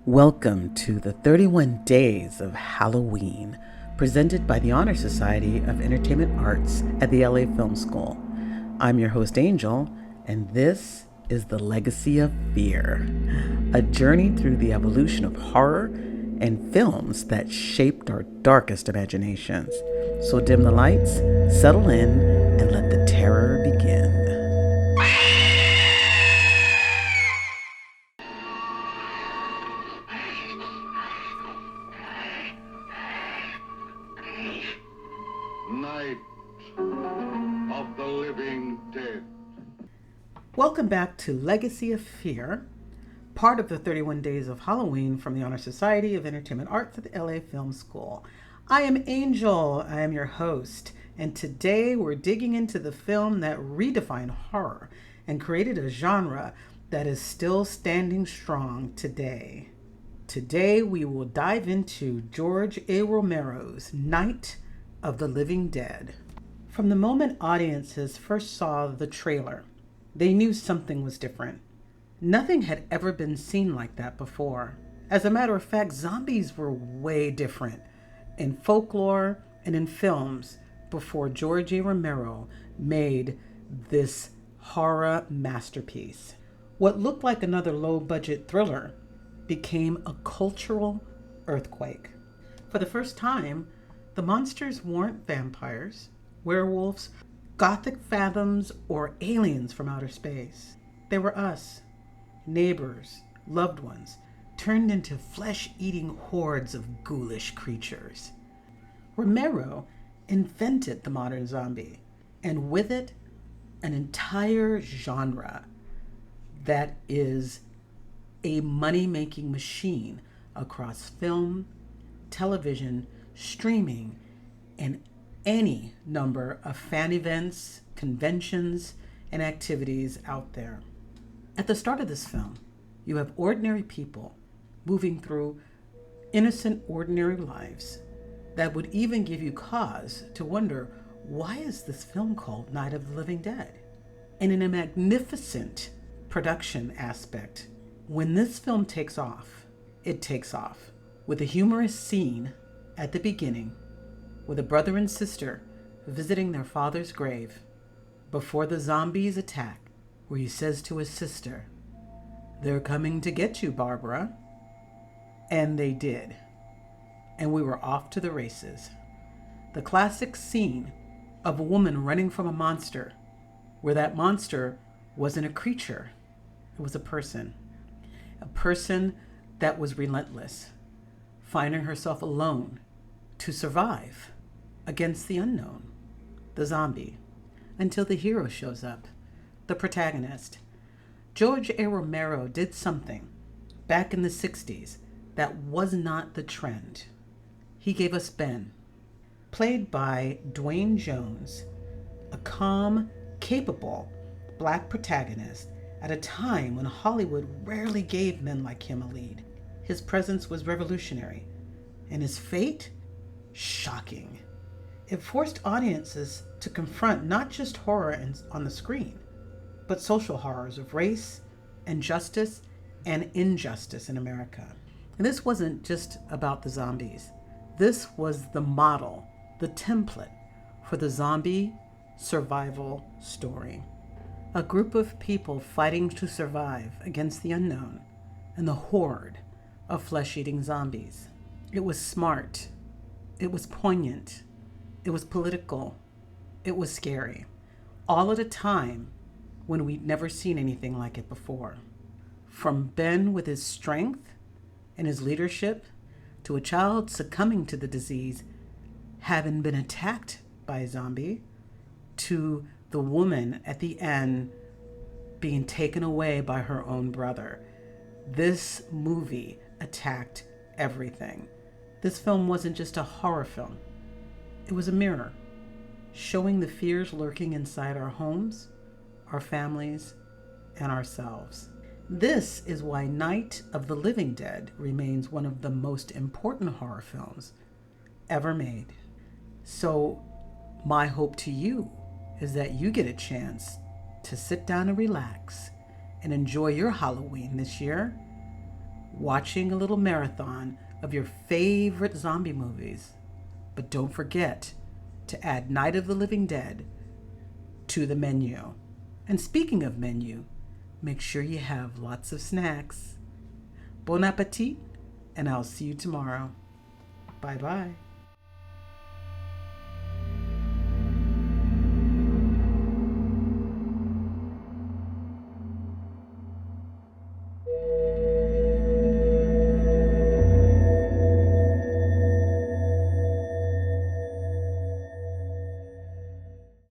Welcome to the 31 Days of Halloween, presented by the Honor Society of Entertainment Arts at the LA Film School. I'm your host, Angel, and this is The Legacy of Fear, a journey through the evolution of horror and films that shaped our darkest imaginations. So dim the lights, settle in, and let the terror begin. Night of the Living Dead. Welcome back to Legacy of Fear, part of the 31 Days of Halloween from the Honor Society of Entertainment Arts at the LA Film School. I am Angel, I am your host, and today we're digging into the film that redefined horror and created a genre that is still standing strong today. Today we will dive into George A. Romero's Night of the Living Dead. From the moment audiences first saw the trailer, they knew something was different. Nothing had ever been seen like that before. As a matter of fact, zombies were way different in folklore and in films before George A. Romero made this horror masterpiece. What looked like another low-budget thriller became a cultural earthquake. For the first time, the monsters weren't vampires, werewolves, gothic phantoms, or aliens from outer space. They were us, neighbors, loved ones, turned into flesh-eating hordes of ghoulish creatures. Romero invented the modern zombie, and with it, an entire genre that is a money-making machine across film, television, streaming, and any number of fan events, conventions, and activities out there. At the start of this film, you have ordinary people moving through innocent, ordinary lives that would even give you cause to wonder, why is this film called Night of the Living Dead? And in a magnificent production aspect, when this film takes off, it takes off with a humorous scene at the beginning with a brother and sister visiting their father's grave before the zombies attack, where he says to his sister, "They're coming to get you, Barbara." And they did. And we were off to the races. The classic scene of a woman running from a monster, where that monster wasn't a creature, it was a person that was relentless, finding herself alone to survive against the unknown, the zombie, until the hero shows up, the protagonist. George A. Romero did something back in the 60s that was not the trend. He gave us Ben, played by Duane Jones, a calm, capable black protagonist at a time when Hollywood rarely gave men like him a lead. His presence was revolutionary, and his fate, shocking. It forced audiences to confront not just horror on the screen, but social horrors of race and justice and injustice in America. And this wasn't just about the zombies. This was the model, the template for the zombie survival story. A group of people fighting to survive against the unknown and the horde of flesh-eating zombies. It was smart. It was poignant. It was political. It was scary. All at a time when we'd never seen anything like it before. From Ben with his strength and his leadership, to a child succumbing to the disease, having been attacked by a zombie, to the woman at the end being taken away by her own brother. This movie attacked everything. This film wasn't just a horror film. It was a mirror, showing the fears lurking inside our homes, our families, and ourselves. This is why Night of the Living Dead remains one of the most important horror films ever made. So my hope to you is that you get a chance to sit down and relax and enjoy your Halloween this year watching a little marathon of your favorite zombie movies. But don't forget to add Night of the Living Dead to the menu. And speaking of menu, make sure you have lots of snacks. Bon appetit, and I'll see you tomorrow. Bye-bye.